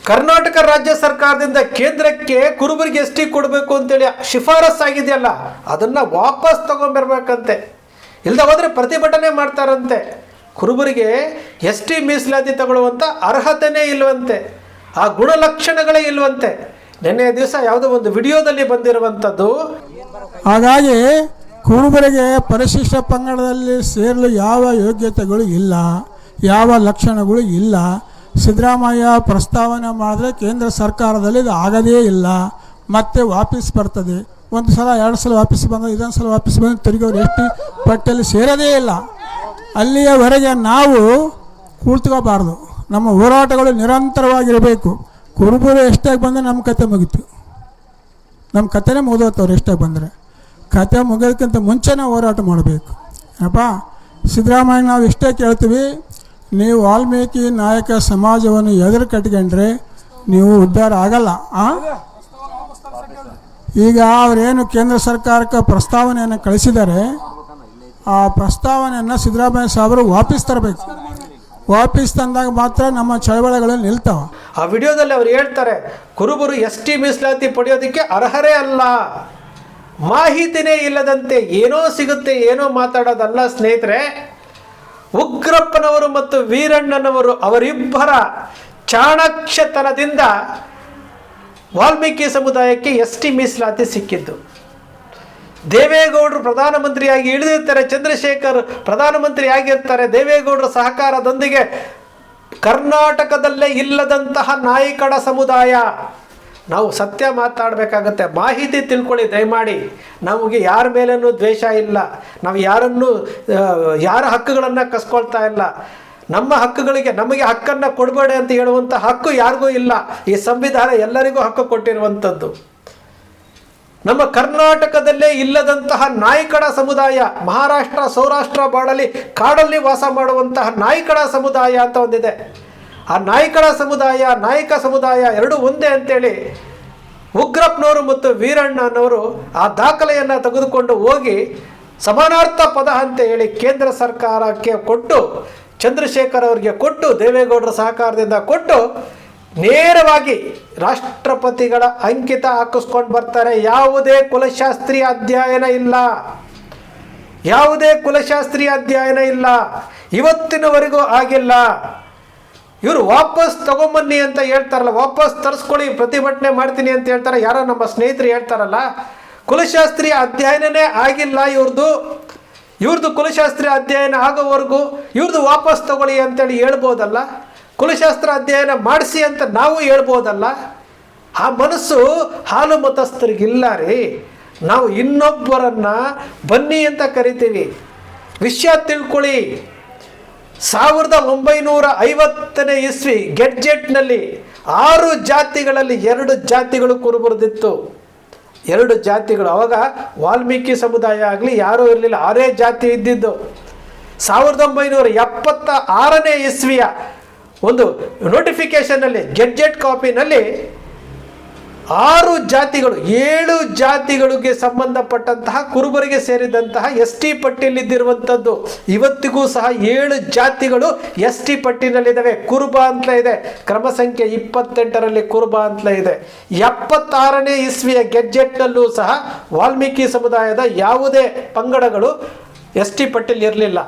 ಕರ್ನಾಟಕ ರಾಜ್ಯ ಸರ್ಕಾರದಿಂದ ಕೇಂದ್ರಕ್ಕೆ ಕುರುಬರಿಗೆ ಎಸ್ ಟಿ ಕೊಡಬೇಕು ಅಂತೇಳಿ ಶಿಫಾರಸ್ ಆಗಿದೆಯಲ್ಲ, ಅದನ್ನು ವಾಪಸ್ ತಗೊಂಡ್ಬರ್ಬೇಕಂತೆ. ಇಲ್ಲದ ಹೋದರೆ ಪ್ರತಿಭಟನೆ ಮಾಡ್ತಾರಂತೆ. ಕುರುಬರಿಗೆ ಎಸ್ ಟಿ ಮೀಸಲಾತಿ ತಗೊಳ್ಳುವಂಥ ಅರ್ಹತೆಯೇ ಇಲ್ವಂತೆ, ಆ ಗುಣಲಕ್ಷಣಗಳೇ ಇಲ್ವಂತೆ. ನಿನ್ನೆ ದಿವಸ ಯಾವುದೋ ಒಂದು ವಿಡಿಯೋದಲ್ಲಿ ಬಂದಿರುವಂಥದ್ದು. ಹಾಗಾಗಿ ಕುರುಬರಿಗೆ ಪರಿಶಿಷ್ಟ ಪಂಗಡದಲ್ಲಿ ಸೇರಲು ಯಾವ ಯೋಗ್ಯತೆಗಳು ಇಲ್ಲ, ಯಾವ ಲಕ್ಷಣಗಳು ಇಲ್ಲ. ಸಿದ್ದರಾಮಯ್ಯ ಪ್ರಸ್ತಾವನೆ ಮಾಡಿದ್ರೆ ಕೇಂದ್ರ ಸರ್ಕಾರದಲ್ಲಿ ಇದು ಆಗೋದೇ ಇಲ್ಲ, ಮತ್ತೆ ವಾಪಸ್ ಬರ್ತದೆ. ಒಂದು ಸಲ ಎರಡು ಸಲ ವಾಪಸ್ ಬಂದು ಇದೊಂದು ಸಲ ವಾಪಸ್ ಬಂದು ತಿರುಗಿ ಅವರು ಎಸ್ ಟಿ ಪಟ್ಟಿಯಲ್ಲಿ ಸೇರೋದೇ ಇಲ್ಲ. ಅಲ್ಲಿಯವರೆಗೆ ನಾವು ಕೂತ್ಕೋಬಾರ್ದು, ನಮ್ಮ ಹೋರಾಟಗಳು ನಿರಂತರವಾಗಿರಬೇಕು. ಕುರುಬರು ಎಷ್ಟಾಗಿ ಬಂದರೆ ನಮ್ಮ ಕತೆ ಮುಗೀತು, ನಮ್ಮ ಕತೆನೇ ಮುಗಿದೋತವ್ರು ಎಷ್ಟಾಗಿ ಬಂದರೆ. ಕತೆ ಮುಗಿಯೋದಕ್ಕಿಂತ ಮುಂಚೆನೇ ಹೋರಾಟ ಮಾಡಬೇಕು. ಏನಪ್ಪ ಸಿದ್ದರಾಮಯ್ಯ ನಾವು ಇಷ್ಟೇ ಕೇಳ್ತೀವಿ, ನೀವು ವಾಲ್ಮೀಕಿ ನಾಯಕ ಸಮಾಜವನ್ನು ಎದುರು ಕಟ್ಕೊಂಡ್ರೆ ನೀವು ಉದ್ಧಾರ ಆಗಲ್ಲ. ಈಗ ಅವರೇನು ಕೇಂದ್ರ ಸರ್ಕಾರಕ್ಕೆ ಪ್ರಸ್ತಾವನೆಯನ್ನು ಕಳಿಸಿದ್ದಾರೆ, ಆ ಪ್ರಸ್ತಾವನೆಯನ್ನು ಸಿದ್ದರಾಮಯ್ಯ ಸಾಹೇಬರು ವಾಪಸ್ ತರಬೇಕು. ವಾಪಸ್ ತಂದಾಗ ಮಾತ್ರ ನಮ್ಮ ಚಳವಳಿಗಳು ನಿಲ್ತಾವೆ. ಆ ವಿಡಿಯೋದಲ್ಲಿ ಅವ್ರು ಹೇಳ್ತಾರೆ, ಕುರುಬರು ಎಸ್ ಟಿ ಮೀಸಲಾತಿ ಪಡೆಯೋದಕ್ಕೆ ಅರ್ಹರೇ ಅಲ್ಲ, ಮಾಹಿತಿನೇ ಇಲ್ಲದಂತೆ ಏನೋ ಸಿಗುತ್ತೆ ಏನೋ ಮಾತಾಡೋದಲ್ಲ ಸ್ನೇಹಿತರೆ. ಉಗ್ರಪ್ಪನವರು ಮತ್ತು ವೀರಣ್ಣನವರು ಅವರಿಬ್ಬರ ಚಾಣಾಕ್ಷತನದಿಂದ ವಾಲ್ಮೀಕಿ ಸಮುದಾಯಕ್ಕೆ ಎಸ್ ಟಿ ಮೀಸಲಾತಿ ಸಿಕ್ಕಿದ್ದು. ದೇವೇಗೌಡರು ಪ್ರಧಾನಮಂತ್ರಿಯಾಗಿ ಇಳಿದಿರ್ತಾರೆ, ಚಂದ್ರಶೇಖರ್ ಪ್ರಧಾನಮಂತ್ರಿ ಆಗಿರ್ತಾರೆ. ದೇವೇಗೌಡರ ಸಹಕಾರದೊಂದಿಗೆ ಕರ್ನಾಟಕದಲ್ಲೇ ಇಲ್ಲದಂತಹ ನಾಯಿಕಡ ಸಮುದಾಯ. ನಾವು ಸತ್ಯ ಮಾತಾಡಬೇಕಾಗತ್ತೆ, ಮಾಹಿತಿ ತಿಳ್ಕೊಳ್ಳಿ ದಯಮಾಡಿ. ನಮಗೆ ಯಾರ ಮೇಲೇನೂ ದ್ವೇಷ ಇಲ್ಲ, ನಾವು ಯಾರ ಹಕ್ಕುಗಳನ್ನು ಕಸ್ಕೊಳ್ತಾ ಇಲ್ಲ. ನಮ್ಮ ಹಕ್ಕುಗಳಿಗೆ ನಮಗೆ ಹಕ್ಕನ್ನು ಕೊಡಬೇಡಿ ಅಂತ ಹೇಳುವಂಥ ಹಕ್ಕು ಯಾರಿಗೂ ಇಲ್ಲ. ಈ ಸಂವಿಧಾನ ಎಲ್ಲರಿಗೂ ಹಕ್ಕು ಕೊಟ್ಟಿರುವಂಥದ್ದು. ನಮ್ಮ ಕರ್ನಾಟಕದಲ್ಲೇ ಇಲ್ಲದಂತಹ ನಾಯಿಕಡ ಸಮುದಾಯ, ಮಹಾರಾಷ್ಟ್ರ ಸೌರಾಷ್ಟ್ರ ಬಾಡಲಿ ಕಾಡಲ್ಲಿ ವಾಸ ಮಾಡುವಂತಹ ನಾಯಿಕಡ ಸಮುದಾಯ ಅಂತ ಒಂದಿದೆ. ಆ ನಾಯಿಕಡ ಸಮುದಾಯ, ನಾಯಕ ಸಮುದಾಯ ಎರಡೂ ಒಂದೇ ಅಂತೇಳಿ ಉಗ್ರಪ್ಪನವರು ಮತ್ತು ವೀರಣ್ಣನವರು ಆ ದಾಖಲೆಯನ್ನು ತೆಗೆದುಕೊಂಡು ಹೋಗಿ ಸಮಾನಾರ್ಥ ಪದ ಅಂತ ಹೇಳಿ ಕೇಂದ್ರ ಸರ್ಕಾರಕ್ಕೆ ಕೊಟ್ಟು, ಚಂದ್ರಶೇಖರ್ ಅವರಿಗೆ ಕೊಟ್ಟು, ದೇವೇಗೌಡರ ಸಹಕಾರದಿಂದ ಕೊಟ್ಟು ನೇರವಾಗಿ ರಾಷ್ಟ್ರಪತಿಗಳ ಅಂಕಿತ ಹಾಕಿಸ್ಕೊಂಡು ಬರ್ತಾರೆ. ಯಾವುದೇ ಕುಲಶಾಸ್ತ್ರೀಯ ಅಧ್ಯಯನ ಇಲ್ಲ, ಯಾವುದೇ ಕುಲಶಾಸ್ತ್ರೀಯ ಅಧ್ಯಯನ ಇಲ್ಲ, ಇವತ್ತಿನವರೆಗೂ ಆಗಿಲ್ಲ. ಇವರು ವಾಪಸ್ ತಗೊಂಬನ್ನಿ ಅಂತ ಹೇಳ್ತಾರಲ್ಲ, ವಾಪಸ್ ತರಿಸ್ಕೊಳ್ಳಿ, ಪ್ರತಿಭಟನೆ ಮಾಡ್ತೀನಿ ಅಂತ ಹೇಳ್ತಾರೆ. ಯಾರೋ ನಮ್ಮ ಸ್ನೇಹಿತರು ಹೇಳ್ತಾರಲ್ಲ, ಕುಲಶಾಸ್ತ್ರೀಯ ಅಧ್ಯಯನನೇ ಆಗಿಲ್ಲ ಇವ್ರದ್ದು ಕುಲಶಾಸ್ತ್ರೀಯ ಅಧ್ಯಯನ ಆಗೋವರೆಗೂ ಇವ್ರದ್ದು ವಾಪಸ್ ತಗೊಳ್ಳಿ ಅಂತೇಳಿ ಹೇಳ್ಬೋದಲ್ಲ. ಕುಲಶಾಸ್ತ್ರ ಅಧ್ಯಯನ ಮಾಡಿಸಿ ಅಂತ ನಾವು ಹೇಳ್ಬೋದಲ್ಲ. ಆ ಮನಸ್ಸು ಹಾಲು ಮತಸ್ಥರಿಗಿಲ್ಲ ರೀ. ನಾವು ಇನ್ನೊಬ್ಬರನ್ನು ಬನ್ನಿ ಅಂತ ಕರಿತೀವಿ. ವಿಷಯ ತಿಳ್ಕೊಳ್ಳಿ. 1950ನೇ ಇಸ್ವಿ ಗೆಡ್ಜೆಟ್ನಲ್ಲಿ 6 ಜಾತಿಗಳಲ್ಲಿ 2 ಜಾತಿಗಳು ಕುರುಬರದಿತ್ತು. 2 ಜಾತಿಗಳು. ಅವಾಗ ವಾಲ್ಮೀಕಿ ಸಮುದಾಯ ಆಗಲಿ ಯಾರೂ ಇರಲಿಲ್ಲ, 6 ಜಾತಿ ಇದ್ದಿದ್ದು. 1976ನೇ ಇಸ್ವಿಯ ಒಂದು ನೋಟಿಫಿಕೇಶನ್ನಲ್ಲಿ, ಗೆಡ್ಜೆಟ್ ಕಾಪಿನಲ್ಲಿ 6 ಜಾತಿಗಳು, 7 ಜಾತಿಗಳಿಗೆ ಸಂಬಂಧಪಟ್ಟಂತಹ ಕುರುಬರಿಗೆ ಸೇರಿದಂತಹ ಎಸ್ ಟಿ ಪಟ್ಟಿಯಲ್ಲಿದ್ದಿರುವಂಥದ್ದು. ಇವತ್ತಿಗೂ ಸಹ 7 ಜಾತಿಗಳು ಎಸ್ ಟಿ ಪಟ್ಟಿನಲ್ಲಿದ್ದಾವೆ. ಕುರುಬ ಅಂತಲೇ ಇದೆ, ಕ್ರಮ ಸಂಖ್ಯೆ 28ರಲ್ಲಿ ಕುರುಬ ಅಂತಲೇ ಇದೆ. 76ನೇ ಇಸ್ವಿಯ ಗೆಡ್ಜೆಟ್ನಲ್ಲೂ ಸಹ ವಾಲ್ಮೀಕಿ ಸಮುದಾಯದ ಯಾವುದೇ ಪಂಗಡಗಳು ಎಸ್ ಟಿ ಪಟ್ಟಿಯಲ್ಲಿ ಇರಲಿಲ್ಲ.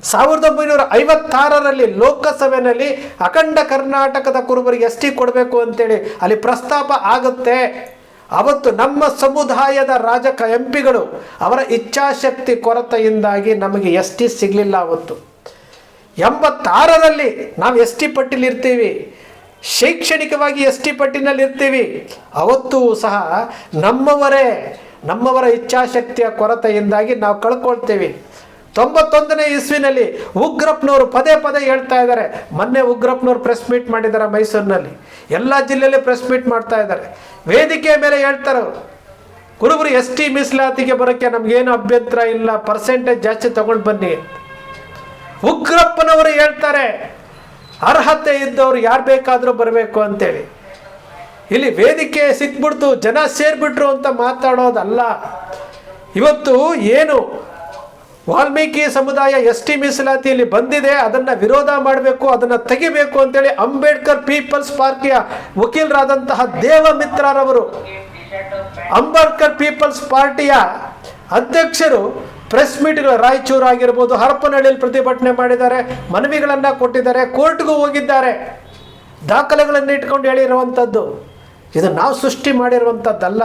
1956ರಲ್ಲಿ ಲೋಕಸಭೆಯಲ್ಲಿ ಅಖಂಡ ಕರ್ನಾಟಕದ ಕುರುಬರಿಗೆ ಎಸ್ ಟಿ ಕೊಡಬೇಕು ಅಂತೇಳಿ ಅಲ್ಲಿ ಪ್ರಸ್ತಾಪ ಆಗುತ್ತೆ. ಅವತ್ತು ನಮ್ಮ ಸಮುದಾಯದ ಎಂಪಿಗಳು ಅವರ ಇಚ್ಛಾಶಕ್ತಿ ಕೊರತೆಯಿಂದಾಗಿ ನಮಗೆ ಎಸ್ ಟಿ ಸಿಗಲಿಲ್ಲ. ಅವತ್ತು 86ರಲ್ಲಿ ನಾವು ಎಸ್ ಟಿ ಪಟ್ಟಿಲಿ ಇರ್ತೀವಿ, ಶೈಕ್ಷಣಿಕವಾಗಿ ಎಸ್ ಟಿ ಪಟ್ಟಿನಲ್ಲಿ ಇರ್ತೀವಿ. ಅವತ್ತೂ ಸಹ ನಮ್ಮವರ ಇಚ್ಛಾಶಕ್ತಿಯ ಕೊರತೆಯಿಂದಾಗಿ ನಾವು ಕಳ್ಕೊಳ್ತೀವಿ. 91ನೇ ಇಸ್ವಿನಲ್ಲಿ ಉಗ್ರಪ್ಪನವರು ಪದೇ ಹೇಳ್ತಾ ಇದ್ದಾರೆ. ಮೊನ್ನೆ ಉಗ್ರಪ್ಪನವರು ಪ್ರೆಸ್ ಮೀಟ್ ಮಾಡಿದ್ದಾರೆ ಮೈಸೂರಿನಲ್ಲಿ, ಎಲ್ಲ ಜಿಲ್ಲೆಯಲ್ಲಿ ಪ್ರೆಸ್ ಮೀಟ್ ಮಾಡ್ತಾ ಇದ್ದಾರೆ. ವೇದಿಕೆಯ ಮೇಲೆ ಹೇಳ್ತಾರೆ, ಕುರುಬರು ಎಸ್ ಟಿ ಮೀಸಲಾತಿಗೆ ಬರೋಕ್ಕೆ ನಮಗೇನು ಅಭ್ಯಂತರ ಇಲ್ಲ, ಪರ್ಸೆಂಟೇಜ್ ಜಾಸ್ತಿ ತಗೊಂಡು ಬನ್ನಿ. ಉಗ್ರಪ್ಪನವರು ಹೇಳ್ತಾರೆ ಅರ್ಹತೆ ಇದ್ದವರು ಯಾರು ಬೇಕಾದರೂ ಬರಬೇಕು ಅಂತೇಳಿ. ಇಲ್ಲಿ ವೇದಿಕೆ ಸಿಕ್ಬಿಡ್ತು, ಜನ ಸೇರಿಬಿಟ್ರು ಅಂತ ಮಾತಾಡೋದಲ್ಲ. ಇವತ್ತು ಏನು ವಾಲ್ಮೀಕಿ ಸಮುದಾಯ ST ಮೀಸಲಾತಿಯಲ್ಲಿ ಬಂದಿದೆ, ಅದನ್ನು ವಿರೋಧ ಮಾಡಬೇಕು, ಅದನ್ನು ತೆಗಿಬೇಕು ಅಂತೇಳಿ ಅಂಬೇಡ್ಕರ್ ಪೀಪಲ್ಸ್ ಪಾರ್ಟಿಯ ವಕೀಲರಾದಂತಹ ದೇವಮಿತ್ರರವರು, ಅಂಬೇಡ್ಕರ್ ಪೀಪಲ್ಸ್ ಪಾರ್ಟಿಯ ಅಧ್ಯಕ್ಷರು ಪ್ರೆಸ್ ಮೀಟ್ಗಳು ರಾಯಚೂರು ಆಗಿರ್ಬೋದು, ಹರಪನಹಳ್ಳಿಯಲ್ಲಿ ಪ್ರತಿಭಟನೆ ಮಾಡಿದ್ದಾರೆ, ಮನವಿಗಳನ್ನು ಕೊಟ್ಟಿದ್ದಾರೆ, ಕೋರ್ಟ್ಗೂ ಹೋಗಿದ್ದಾರೆ, ದಾಖಲೆಗಳನ್ನು ಇಟ್ಕೊಂಡು ಹೇಳಿರುವಂಥದ್ದು. ಇದು ನಾವು ಸೃಷ್ಟಿ ಮಾಡಿರುವಂಥದ್ದಲ್ಲ.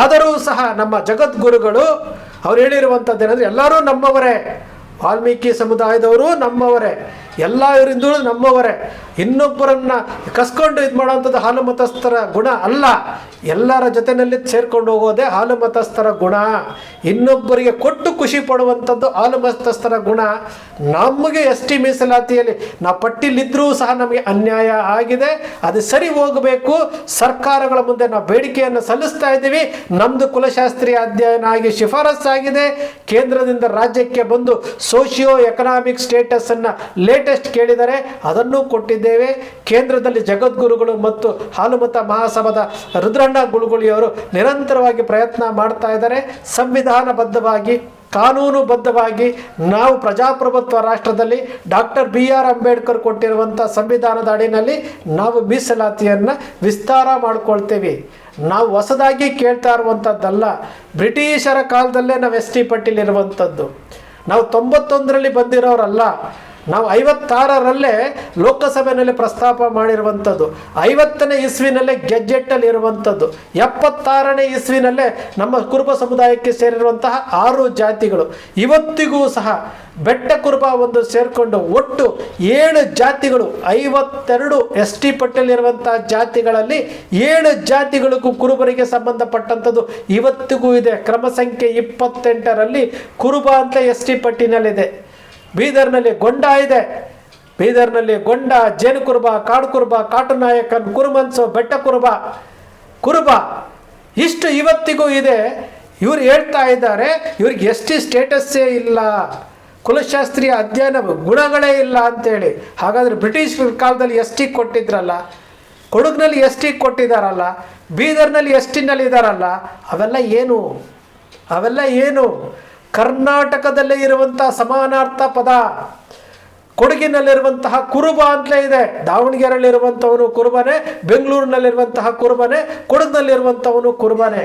ಆದರೂ ಸಹ ನಮ್ಮ ಜಗದ್ಗುರುಗಳು ಅವ್ರು ಹೇಳಿರುವಂಥದ್ದು ಏನಂದರೆ, ಎಲ್ಲರೂ ನಮ್ಮವರೇ, ವಾಲ್ಮೀಕಿ ಸಮುದಾಯದವರು ನಮ್ಮವರೇ, ಎಲ್ಲ ಹಿಂದೂ ನಮ್ಮವರೇ, ಇನ್ನೊಬ್ಬರನ್ನು ಕಸ್ಕೊಂಡು ಇದು ಮಾಡೋವಂಥದ್ದು ಹಾಲು ಮತಸ್ಥರ ಗುಣ ಅಲ್ಲ. ಎಲ್ಲರ ಜೊತೆಯಲ್ಲಿ ಸೇರ್ಕೊಂಡು ಹೋಗೋದೇ ಹಾಲು ಮತಸ್ಥರ ಗುಣ. ಇನ್ನೊಬ್ಬರಿಗೆ ಕೊಟ್ಟು ಖುಷಿ ಪಡುವಂಥದ್ದು ಹಾಲು ಮತಸ್ಥರ ಗುಣ. ನಮಗೆ ST ಮೀಸಲಾತಿಯಲ್ಲಿ ನಾವು ಪಟ್ಟಿಲಿದ್ದರೂ ಸಹ ನಮಗೆ ಅನ್ಯಾಯ ಆಗಿದೆ, ಅದು ಸರಿ ಹೋಗಬೇಕು. ಸರ್ಕಾರಗಳ ಮುಂದೆ ನಾವು ಬೇಡಿಕೆಯನ್ನು ಸಲ್ಲಿಸ್ತಾ ಇದ್ದೀವಿ. ನಮ್ಮದು ಕುಲಶಾಸ್ತ್ರೀಯ ಅಧ್ಯಯನ ಆಗಿ ಶಿಫಾರಸ್ಸಾಗಿದೆ. ಕೇಂದ್ರದಿಂದ ರಾಜ್ಯಕ್ಕೆ ಬಂದು ಸೋಷಿಯೋ ಎಕನಾಮಿಕ್ ಸ್ಟೇಟಸನ್ನು ಲೇಟೆಸ್ಟ್ ಕೇಳಿದರೆ ಅದನ್ನು ಕೊಟ್ಟಿದ್ದೇವೆ. ಕೇಂದ್ರದಲ್ಲಿ ಜಗದ್ಗುರುಗಳು ಮತ್ತು ಹಾಲುಮತ ಮಹಾಸಭಾದ ರುದ್ರಣ್ಣ ಗುಳುಗುಳಿಯವರು ನಿರಂತರವಾಗಿ ಪ್ರಯತ್ನ ಮಾಡ್ತಾ ಇದ್ದಾರೆ. ಸಂವಿಧಾನಬದ್ಧವಾಗಿ, ಕಾನೂನುಬದ್ಧವಾಗಿ ನಾವು ಪ್ರಜಾಪ್ರಭುತ್ವ ರಾಷ್ಟ್ರದಲ್ಲಿ ಡಾಕ್ಟರ್ BR ಅಂಬೇಡ್ಕರ್ ಕೊಟ್ಟಿರುವಂಥ ಸಂವಿಧಾನದ ಅಡಿನಲ್ಲಿ ನಾವು ಮೀಸಲಾತಿಯನ್ನು ವಿಸ್ತಾರ ಮಾಡ್ಕೊಳ್ತೇವೆ. ನಾವು ಹೊಸದಾಗಿ ಕೇಳ್ತಾ ಇರುವಂಥದ್ದಲ್ಲ. ಬ್ರಿಟಿಷರ ಕಾಲದಲ್ಲೇ ನಾವು ST ಪಟ್ಟಿಲಿರುವಂಥದ್ದು. ನಾವು 91ರಲ್ಲಿ ಬಂದಿರೋರಲ್ಲ. ನಾವು 56ರಲ್ಲೇ ಲೋಕಸಭೆಯಲ್ಲಿ ಪ್ರಸ್ತಾಪ ಮಾಡಿರುವಂಥದ್ದು, 50ನೇ ಇಸ್ವಿನಲ್ಲೇ ಗೆಜೆಟ್ಟಲ್ಲಿ ಇರುವಂಥದ್ದು, 76ನೇ ಇಸ್ವಿನಲ್ಲೇ ನಮ್ಮ ಕುರುಬ ಸಮುದಾಯಕ್ಕೆ ಸೇರಿರುವಂತಹ 6 ಜಾತಿಗಳು ಇವತ್ತಿಗೂ ಸಹ ಬೆಟ್ಟ ಕುರುಬ ಒಂದು ಸೇರಿಕೊಂಡು ಒಟ್ಟು 7 ಜಾತಿಗಳು, 52 ST ಪಟ್ಟಿಯಲ್ಲಿರುವಂತಹ ಜಾತಿಗಳಲ್ಲಿ 7 ಜಾತಿಗಳಿಗೂ ಕುರುಬರಿಗೆ ಸಂಬಂಧಪಟ್ಟಂಥದ್ದು ಇವತ್ತಿಗೂ ಇದೆ. ಕ್ರಮ ಸಂಖ್ಯೆ 28ರಲ್ಲಿ ಕುರುಬ ಅಂತ ST ಪಟ್ಟಿನಲ್ಲಿದೆ. ಬೀದರ್ನಲ್ಲಿ ಗೊಂಡ ಇದೆ. ಬೀದರ್ನಲ್ಲಿ ಗೊಂಡ, ಜೇನು ಕುರುಬ, ಕಾಡು ಕುರುಬ, ಕಾಟು ನಾಯಕನ್, ಕುರುಮನ್ಸು, ಬೆಟ್ಟ ಕುರುಬ ಇಷ್ಟು ಇವತ್ತಿಗೂ ಇದೆ. ಇವ್ರು ಹೇಳ್ತಾ ಇದ್ದಾರೆ ಇವ್ರಿಗೆ ST ಸ್ಟೇಟಸ್ಸೇ ಇಲ್ಲ, ಕುಲಶಾಸ್ತ್ರೀಯ ಅಧ್ಯಯನ ಗುಣಗಳೇ ಇಲ್ಲ ಅಂತೇಳಿ. ಹಾಗಾದರೆ ಬ್ರಿಟಿಷ್ ಕಾಲದಲ್ಲಿ ST ಕೊಟ್ಟಿದ್ರಲ್ಲ, ಕೊಡಗಿನಲ್ಲಿ ST ಕೊಟ್ಟಿದ್ದಾರಲ್ಲ, ಬೀದರ್ನಲ್ಲಿ STನಲ್ಲಿ ಇದ್ದಾರಲ್ಲ, ಅವೆಲ್ಲ ಏನು? ಕರ್ನಾಟಕದಲ್ಲೇ ಇರುವಂತಹ ಸಮಾನಾರ್ಥ ಪದ. ಕೊಡಗಿನಲ್ಲಿರುವಂತಹ ಕುರುಬ ಅಂತಲೇ ಇದೆ. ದಾವಣಗೆರೆಯಲ್ಲಿರುವಂಥವನು ಕುರುಬನೇ, ಬೆಂಗಳೂರಿನಲ್ಲಿರುವಂತಹ ಕುರುಬನೇ, ಕೊಡಗಿನಲ್ಲಿರುವಂಥವನು ಕುರುಬನೇ.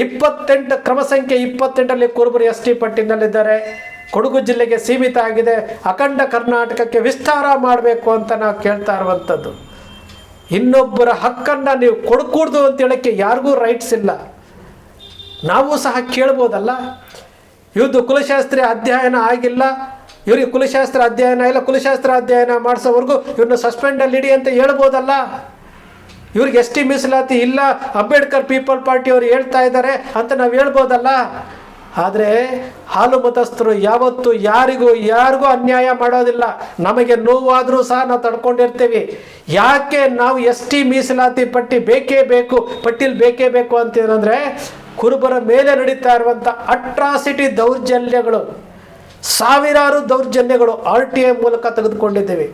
28 ಕ್ರಮ ಸಂಖ್ಯೆ 28ರಲ್ಲಿ ಕುರುಬರು ST ಪಟ್ಟಿನಲ್ಲಿದ್ದಾರೆ. ಕೊಡಗು ಜಿಲ್ಲೆಗೆ ಸೀಮಿತ ಆಗಿದೆ. ಅಖಂಡ ಕರ್ನಾಟಕಕ್ಕೆ ವಿಸ್ತಾರ ಮಾಡಬೇಕು ಅಂತ ನಾವು ಕೇಳ್ತಾ ಇರುವಂಥದ್ದು. ಇನ್ನೊಬ್ಬರ ಹಕ್ಕನ್ನು ನೀವು ಕೊಡ್ಕೂಡ್ದು ಅಂತ ಹೇಳೋಕ್ಕೆ ಯಾರಿಗೂ ರೈಟ್ಸ್ ಇಲ್ಲ. ನಾವು ಸಹ ಕೇಳ್ಬೋದಲ್ಲ, ಇವ್ರದ್ದು ಕುಲಶಾಸ್ತ್ರೀಯ ಅಧ್ಯಯನ ಆಗಿಲ್ಲ, ಇವರಿಗೆ ಕುಲಶಾಸ್ತ್ರ ಅಧ್ಯಯನ ಇಲ್ಲ, ಕುಲಶಾಸ್ತ್ರ ಅಧ್ಯಯನ ಮಾಡಿಸೋವರೆಗೂ ಇವ್ರನ್ನ ಸಸ್ಪೆಂಡಲ್ಲಿ ಇಡಿ ಅಂತ ಹೇಳ್ಬೋದಲ್ಲ. ಇವ್ರಿಗೆ ST ಮೀಸಲಾತಿ ಇಲ್ಲ, ಅಂಬೇಡ್ಕರ್ ಪೀಪಲ್ ಪಾರ್ಟಿಯವರು ಹೇಳ್ತಾ ಇದ್ದಾರೆ ಅಂತ ನಾವು ಹೇಳ್ಬೋದಲ್ಲ. ಆದರೆ ಹಾಲು ಮತಸ್ಥರು ಯಾವತ್ತೂ ಯಾರಿಗೂ ಅನ್ಯಾಯ ಮಾಡೋದಿಲ್ಲ. ನಮಗೆ ನೋವಾದರೂ ಸಹ ನಾವು ತಡ್ಕೊಂಡಿರ್ತೀವಿ. ಯಾಕೆ ನಾವು ST ಮೀಸಲಾತಿ ಪಟ್ಟಿಲಿ ಬೇಕೇ ಬೇಕು ಅಂತೀರಂದರೆ, ಕುರುಬರ ಮೇಲೆ ನಡೀತಾ ಇರುವಂಥ ಅಟ್ರಾಸಿಟಿ ದೌರ್ಜನ್ಯಗಳು, ಸಾವಿರಾರು ದೌರ್ಜನ್ಯಗಳು RTI ಮೂಲಕ ತೆಗೆದುಕೊಂಡಿದ್ದೇವೆ.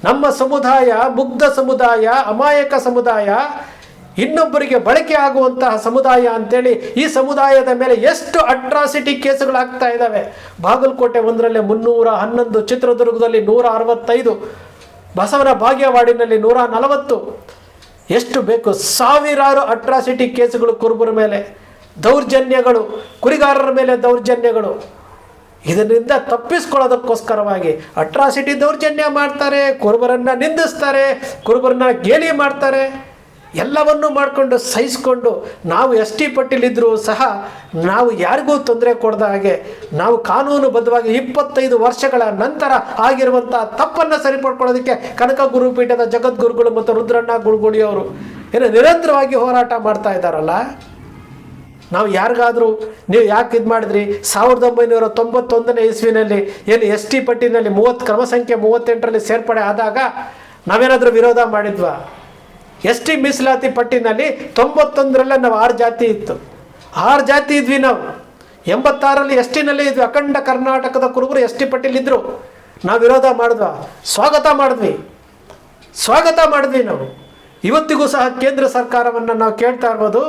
ನಮ್ಮ ಸಮುದಾಯ ಮುಗ್ಧ ಸಮುದಾಯ, ಅಮಾಯಕ ಸಮುದಾಯ, ಇನ್ನೊಬ್ಬರಿಗೆ ಬಳಕೆ ಆಗುವಂತಹ ಸಮುದಾಯ ಅಂತೇಳಿ ಈ ಸಮುದಾಯದ ಮೇಲೆ ಎಷ್ಟು ಅಟ್ರಾಸಿಟಿ ಕೇಸುಗಳಾಗ್ತಾ ಇದ್ದಾವೆ. ಬಾಗಲಕೋಟೆ 1ರಲ್ಲಿ 311, ಚಿತ್ರದುರ್ಗದಲ್ಲಿ 165, ಬಸವನ ಬಾಗೇವಾಡಿನಲ್ಲಿ 140, ಎಷ್ಟು ಬೇಕು ಸಾವಿರಾರು ಅಟ್ರಾಸಿಟಿ ಕೇಸುಗಳು ಕುರುಬರ ಮೇಲೆ, ದೌರ್ಜನ್ಯಗಳು, ಕುರಿಗಾರರ ಮೇಲೆ ದೌರ್ಜನ್ಯಗಳು. ಇದರಿಂದ ತಪ್ಪಿಸ್ಕೊಳ್ಳೋದಕ್ಕೋಸ್ಕರವಾಗಿ ಅಟ್ರಾಸಿಟಿ ದೌರ್ಜನ್ಯ ಮಾಡ್ತಾರೆ, ಕುರುಬರನ್ನು ನಿಂದಿಸ್ತಾರೆ, ಕುರುಬರನ್ನ ಗೇಲಿ ಮಾಡ್ತಾರೆ. ಎಲ್ಲವನ್ನೂ ಮಾಡಿಕೊಂಡು ಸಹಿಸ್ಕೊಂಡು ನಾವು ST ಪಟ್ಟಿಲಿದ್ದರೂ ಸಹ ನಾವು ಯಾರಿಗೂ ತೊಂದರೆ ಕೊಡದ ಹಾಗೆ ನಾವು ಕಾನೂನುಬದ್ಧವಾಗಿ 25 ವರ್ಷಗಳ ನಂತರ ಆಗಿರುವಂಥ ತಪ್ಪನ್ನು ಸರಿಪಡ್ಕೊಳ್ಳೋದಕ್ಕೆ ಕನಕ ಗುರುಪೀಠದ ಜಗದ್ಗುರುಗಳು ಮತ್ತು ರುದ್ರಣ್ಣ ಗುಳುಗುಳಿಯವರು ನಿರಂತರವಾಗಿ ಹೋರಾಟ ಮಾಡ್ತಾ ಇದ್ದಾರಲ್ಲ. ನಾವು ಯಾರಿಗಾದರೂ ನೀವು ಯಾಕೆ ಇದು ಮಾಡಿದ್ರಿ, 1991ನೇ ಇಸ್ವಿನಲ್ಲಿ ಏನು ST ಪಟ್ಟಿನಲ್ಲಿ ಕ್ರಮ ಸಂಖ್ಯೆ 38ರಲ್ಲಿ ಸೇರ್ಪಡೆ ಆದಾಗ ನಾವೇನಾದರೂ ವಿರೋಧ ಮಾಡಿದ್ವಾ? ST ಮೀಸಲಾತಿ ಪಟ್ಟಿನಲ್ಲಿ 91ರಲ್ಲೇ ನಾವು 6 ಜಾತಿ ಇತ್ತು, 6 ಜಾತಿ ಇದ್ವಿ ನಾವು. 86ರಲ್ಲಿ STನಲ್ಲೇ ಇದ್ವಿ. ಅಖಂಡ ಕರ್ನಾಟಕದ ಕುರುಬರು ST ಪಟ್ಟಿಲಿದ್ದರು. ನಾವು ವಿರೋಧ ಮಾಡಿದ್ವಾ? ಸ್ವಾಗತ ಮಾಡಿದ್ವಿ ನಾವು. ಇವತ್ತಿಗೂ ಸಹ ಕೇಂದ್ರ ಸರ್ಕಾರವನ್ನು ನಾವು ಕೇಳ್ತಾ ಇರ್ಬೋದು,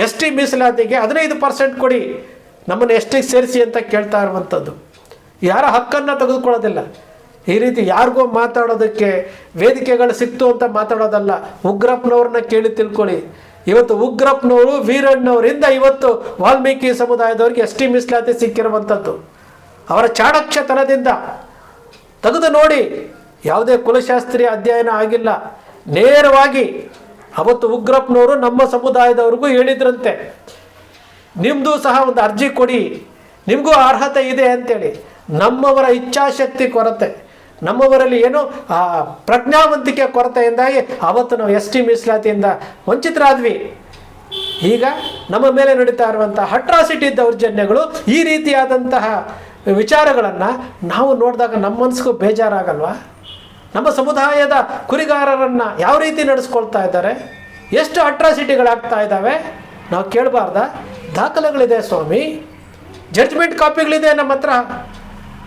ST ಮೀಸಲಾತಿಗೆ 15% ಕೊಡಿ, ನಮ್ಮನ್ನು ಎಷ್ಟಿಗೆ ಸೇರಿಸಿ ಅಂತ ಕೇಳ್ತಾ ಇರುವಂಥದ್ದು. ಯಾರ ಹಕ್ಕನ್ನು ತೆಗೆದುಕೊಳ್ಳೋದಿಲ್ಲ. ಈ ರೀತಿ ಯಾರಿಗೋ ಮಾತಾಡೋದಕ್ಕೆ ವೇದಿಕೆಗಳು ಸಿಕ್ತು ಅಂತ ಮಾತಾಡೋದಲ್ಲ. ಉಗ್ರಪ್ಪನವ್ರನ್ನ ಕೇಳಿ ತಿಳ್ಕೊಳ್ಳಿ. ಇವತ್ತು ಉಗ್ರಪ್ಪನವರು ವೀರಣ್ಣವರಿಂದ ಇವತ್ತು ವಾಲ್ಮೀಕಿ ಸಮುದಾಯದವ್ರಿಗೆ ಎಷ್ಟಿ ಮೀಸಲಾತಿ ಸಿಕ್ಕಿರುವಂಥದ್ದು. ಅವರ ಚಾಣಕ್ಷತನದಿಂದ ತೆಗೆದು ನೋಡಿ, ಯಾವುದೇ ಕುಲಶಾಸ್ತ್ರೀಯ ಅಧ್ಯಯನ ಆಗಿಲ್ಲ. ನೇರವಾಗಿ ಅವತ್ತು ಉಗ್ರಪ್ಪನವರು ನಮ್ಮ ಸಮುದಾಯದವ್ರಿಗೂ ಹೇಳಿದ್ರಂತೆ, ನಿಮ್ಮದು ಸಹ ಒಂದು ಅರ್ಜಿ ಕೊಡಿ, ನಿಮಗೂ ಅರ್ಹತೆ ಇದೆ ಅಂತೇಳಿ. ನಮ್ಮವರ ಇಚ್ಛಾಶಕ್ತಿ ಕೊರತೆ, ನಮ್ಮವರಲ್ಲಿ ಏನು ಆ ಪ್ರಜ್ಞಾವಂತಿಕೆ ಕೊರತೆಯಿಂದಾಗಿ ಅವತ್ತು ನಾವು ಎಸ್.ಟಿ ಮೀಸಲಾತಿಯಿಂದ ವಂಚಿತರಾದ್ವಿ. ಈಗ ನಮ್ಮ ಮೇಲೆ ನಡೀತಾ ಇರುವಂತಹ ಅಟ್ರಾಸಿಟಿ ದೌರ್ಜನ್ಯಗಳು, ಈ ರೀತಿಯಾದಂತಹ ವಿಚಾರಗಳನ್ನು ನಾವು ನೋಡಿದಾಗ ನಮ್ಮ ಮನಸ್ಸಿಗೂ ಬೇಜಾರಾಗಲ್ವಾ? ನಮ್ಮ ಸಮುದಾಯದ ಕುರಿಗಾರರನ್ನು ಯಾವ ರೀತಿ ನಡೆಸ್ಕೊಳ್ತಾ ಇದ್ದಾರೆ, ಎಷ್ಟು ಅಟ್ರಾಸಿಟಿಗಳಾಗ್ತಾ ಇದ್ದಾವೆ, ನಾವು ಕೇಳಬಾರ್ದ? ದಾಖಲೆಗಳಿದೆ ಸ್ವಾಮಿ, ಜಡ್ಜ್ಮೆಂಟ್ ಕಾಪಿಗಳಿದೆ ನಮ್ಮ ಹತ್ರ.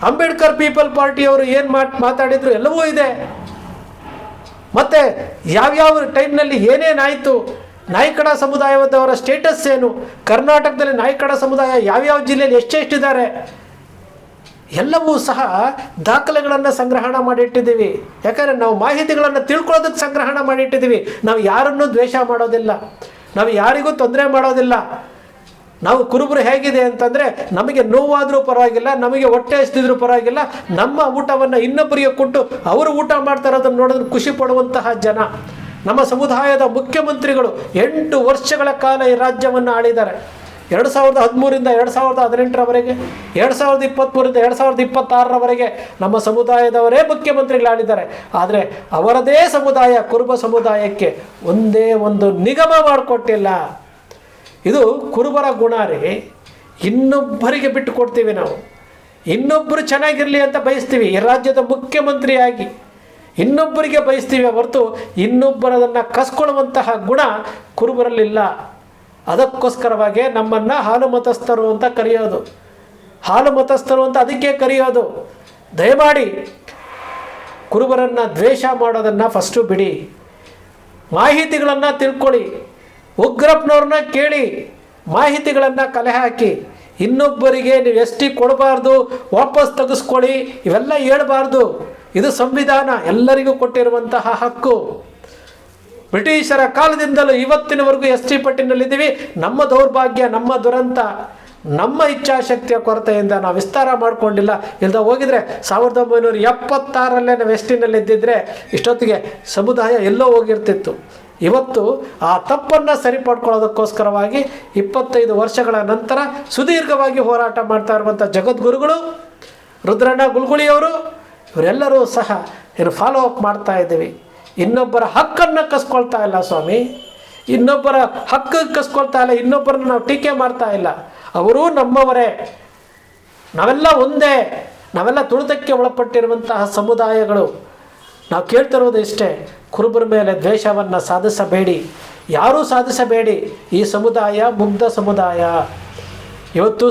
ಅಂಬೇಡ್ಕರ್ ಪೀಪಲ್ ಪಾರ್ಟಿಯವರು ಏನು ಮಾತಾಡಿದ್ರು ಎಲ್ಲವೂ ಇದೆ. ಮತ್ತು ಯಾವ್ಯಾವ ಟೈಮ್ನಲ್ಲಿ ಏನೇನಾಯಿತು, ನಾಯ್ಕಡ ಸಮುದಾಯದವರ ಸ್ಟೇಟಸ್ ಏನು, ಕರ್ನಾಟಕದಲ್ಲಿ ನಾಯ್ಕಡ ಸಮುದಾಯ ಯಾವ್ಯಾವ ಜಿಲ್ಲೆಯಲ್ಲಿ ಎಷ್ಟೆಷ್ಟಿದ್ದಾರೆ, ಎಲ್ಲವೂ ಸಹ ದಾಖಲೆಗಳನ್ನು ಸಂಗ್ರಹಣ ಮಾಡಿಟ್ಟಿದ್ದೀವಿ. ಯಾಕಂದರೆ ನಾವು ಮಾಹಿತಿಗಳನ್ನು ತಿಳ್ಕೊಳ್ಳೋದಕ್ಕೆ ಸಂಗ್ರಹಣ ಮಾಡಿಟ್ಟಿದ್ದೀವಿ. ನಾವು ಯಾರನ್ನೂ ದ್ವೇಷ ಮಾಡೋದಿಲ್ಲ, ನಾವು ಯಾರಿಗೂ ತೊಂದರೆ ಮಾಡೋದಿಲ್ಲ. ನಾವು ಕುರುಬರು ಹೇಗಿದೆ ಅಂತಂದರೆ, ನಮಗೆ ನೋವಾದರೂ ಪರವಾಗಿಲ್ಲ, ನಮಗೆ ಹೊಟ್ಟೆ ಹಸಿದಿದ್ರೂ ಪರವಾಗಿಲ್ಲ, ನಮ್ಮ ಊಟವನ್ನು ಇನ್ನೊಬ್ಬರಿಗೆ ಕೊಟ್ಟು ಅವರು ಊಟ ಮಾಡ್ತಾ ಇರೋದನ್ನು ನೋಡೋದನ್ನು ಖುಷಿ ಪಡುವಂತಹ ಜನ. ನಮ್ಮ ಸಮುದಾಯದ ಮುಖ್ಯಮಂತ್ರಿಗಳು 8 ವರ್ಷಗಳ ಕಾಲ ಈ ರಾಜ್ಯವನ್ನು ಆಳಿದ್ದಾರೆ. 2013ರಿಂದ 2018ರವರೆಗೆ, 2023ರಿಂದ 2026ರವರೆಗೆ ನಮ್ಮ ಸಮುದಾಯದವರೇ ಮುಖ್ಯಮಂತ್ರಿಗಳಾಳಿದ್ದಾರೆ. ಆದರೆ ಅವರದೇ ಸಮುದಾಯ, ಕುರುಬ ಸಮುದಾಯಕ್ಕೆ ಒಂದೇ ಒಂದು ನಿಗಮ ಮಾಡಿಕೊಟ್ಟಿಲ್ಲ. ಇದು ಕುರುಬರ ಗುಣ ರೀ. ಇನ್ನೊಬ್ಬರಿಗೆ ಬಿಟ್ಟು ಕೊಡ್ತೀವಿ ನಾವು, ಇನ್ನೊಬ್ಬರು ಚೆನ್ನಾಗಿರಲಿ ಅಂತ ಬಯಸ್ತೀವಿ. ಈ ರಾಜ್ಯದ ಮುಖ್ಯಮಂತ್ರಿಯಾಗಿ ಇನ್ನೊಬ್ಬರಿಗೆ ಬಯಸ್ತೀವಿ ಹೊರತು ಇನ್ನೊಬ್ಬರದನ್ನು ಕಸ್ಕೊಳ್ಳುವಂತಹ ಗುಣ ಕುರುಬರಲ್ಲಿಲ್ಲ. ಅದಕ್ಕೋಸ್ಕರವಾಗಿ ನಮ್ಮನ್ನು ಹಾಲು ಮತಸ್ಥರು ಅಂತ ಕರೆಯೋದು. ಹಾಲು ಮತಸ್ಥರು ಅಂತ ಅದಕ್ಕೆ ಕರೆಯೋದು. ದಯಮಾಡಿ ಕುರುಬರನ್ನು ದ್ವೇಷ ಮಾಡೋದನ್ನು ಫಸ್ಟು ಬಿಡಿ. ಮಾಹಿತಿಗಳನ್ನು ತಿಳ್ಕೊಳ್ಳಿ. ಉಗ್ರಪ್ಪನವ್ರನ್ನ ಕೇಳಿ, ಮಾಹಿತಿಗಳನ್ನು ಕಲೆ ಹಾಕಿ. ಇನ್ನೊಬ್ಬರಿಗೆ ನೀವು ಎಸ್.ಟಿ ಕೊಡಬಾರ್ದು, ವಾಪಸ್ ತೆಗೆಸ್ಕೊಳ್ಳಿ, ಇವೆಲ್ಲ ಹೇಳಬಾರ್ದು. ಇದು ಸಂವಿಧಾನ, ಎಲ್ಲರಿಗೂ ಕೊಟ್ಟಿರುವಂತಹ ಹಕ್ಕು. ಬ್ರಿಟಿಷರ ಕಾಲದಿಂದಲೂ ಇವತ್ತಿನವರೆಗೂ ಎಸ್.ಟಿ ಪಟ್ಟಿನಲ್ಲಿದ್ದೀವಿ. ನಮ್ಮ ದೌರ್ಭಾಗ್ಯ, ನಮ್ಮ ದುರಂತ, ನಮ್ಮ ಇಚ್ಛಾಶಕ್ತಿಯ ಕೊರತೆಯಿಂದ ನಾವು ವಿಸ್ತಾರ ಮಾಡಿಕೊಂಡಿಲ್ಲ. ಇಲ್ಲದ ಹೋಗಿದ್ರೆ 1976ರಲ್ಲೇ ನಾವು ಎಸ್.ಟಿನಲ್ಲಿದ್ದಿದ್ರೆ ಇಷ್ಟೊತ್ತಿಗೆ ಸಮುದಾಯ ಎಲ್ಲೋ ಹೋಗಿರ್ತಿತ್ತು. ಇವತ್ತು ಆ ತಪ್ಪನ್ನು ಸರಿಪಡ್ಕೊಳ್ಳೋದಕ್ಕೋಸ್ಕರವಾಗಿ 25 ವರ್ಷಗಳ ನಂತರ ಸುದೀರ್ಘವಾಗಿ ಹೋರಾಟ ಮಾಡ್ತಾ ಇರುವಂಥ ಜಗದ್ಗುರುಗಳು ರುದ್ರಣ್ಣ ಗುಲ್ಗುಳಿಯವರು, ಇವರೆಲ್ಲರೂ ಸಹ ಏನು ಫಾಲೋ ಅಪ್ ಮಾಡ್ತಾ ಇದ್ದೀವಿ. ಇನ್ನೊಬ್ಬರ ಹಕ್ಕನ್ನು ಕಸ್ಕೊಳ್ತಾ ಇಲ್ಲ ಸ್ವಾಮಿ, ಇನ್ನೊಬ್ಬರ ಹಕ್ಕು ಕಸ್ಕೊಳ್ತಾ ಇಲ್ಲ, ಇನ್ನೊಬ್ಬರನ್ನ ನಾವು ಟೀಕೆ ಮಾಡ್ತಾ ಇಲ್ಲ. ಅವರೂ ನಮ್ಮವರೇ, ನಾವೆಲ್ಲ ಒಂದೇ, ನಾವೆಲ್ಲ ತುಳಿತಕ್ಕೆ ಒಳಪಟ್ಟಿರುವಂತಹ ಸಮುದಾಯಗಳು. ನಾವು ಕೇಳ್ತಿರೋದು ಇಷ್ಟೇ, ಕುರುಬರ ಮೇಲೆ ದ್ವೇಷವನ್ನು ಸಾಧಿಸಬೇಡಿ, ಯಾರೂ ಸಾಧಿಸಬೇಡಿ. ಈ ಸಮುದಾಯ ಮುಗ್ಧ ಸಮುದಾಯ. ಇವತ್ತು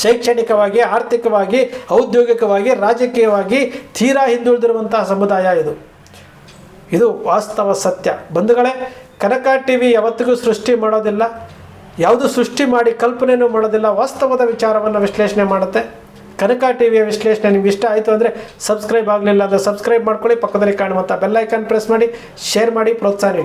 ಶೈಕ್ಷಣಿಕವಾಗಿ, ಆರ್ಥಿಕವಾಗಿ, ಔದ್ಯೋಗಿಕವಾಗಿ, ರಾಜಕೀಯವಾಗಿ ತೀರಾ ಹಿಂದುಳಿದಿರುವಂತಹ ಸಮುದಾಯ ಇದು ವಾಸ್ತವ ಸತ್ಯ. ಬಂಧುಗಳೇ, ಕನಕ ಟಿವಿ ಯಾವತ್ತಿಗೂ ಸೃಷ್ಟಿ ಮಾಡೋದಿಲ್ಲ, ಯಾವುದು ಸೃಷ್ಟಿ ಮಾಡಿ ಕಲ್ಪನೆಯೂ ಮಾಡೋದಿಲ್ಲ, ವಾಸ್ತವದ ವಿಚಾರವನ್ನು ವಿಶ್ಲೇಷಣೆ ಮಾಡುತ್ತೆ. ಕನಕ ಟಿವಿಯ ವಿಶ್ಲೇಷಣೆ ನಿಮ್ಗೆ ಇಷ್ಟ ಆಯಿತು ಅಂದರೆ ಸಬ್ಸ್ಕ್ರೈಬ್ ಆಗಲಿಲ್ಲ ಅಂದರೆ ಸಬ್ಸ್ಕ್ರೈಬ್ ಮಾಡ್ಕೊಳ್ಳಿ, ಪಕ್ಕದಲ್ಲಿ ಕಾಣುವಂಥ ಬೆಲ್ ಐಕಾನ್ ಪ್ರೆಸ್ ಮಾಡಿ, ಶೇರ್ ಮಾಡಿ, ಪ್ರೋತ್ಸಾಹ ನೀಡಿ.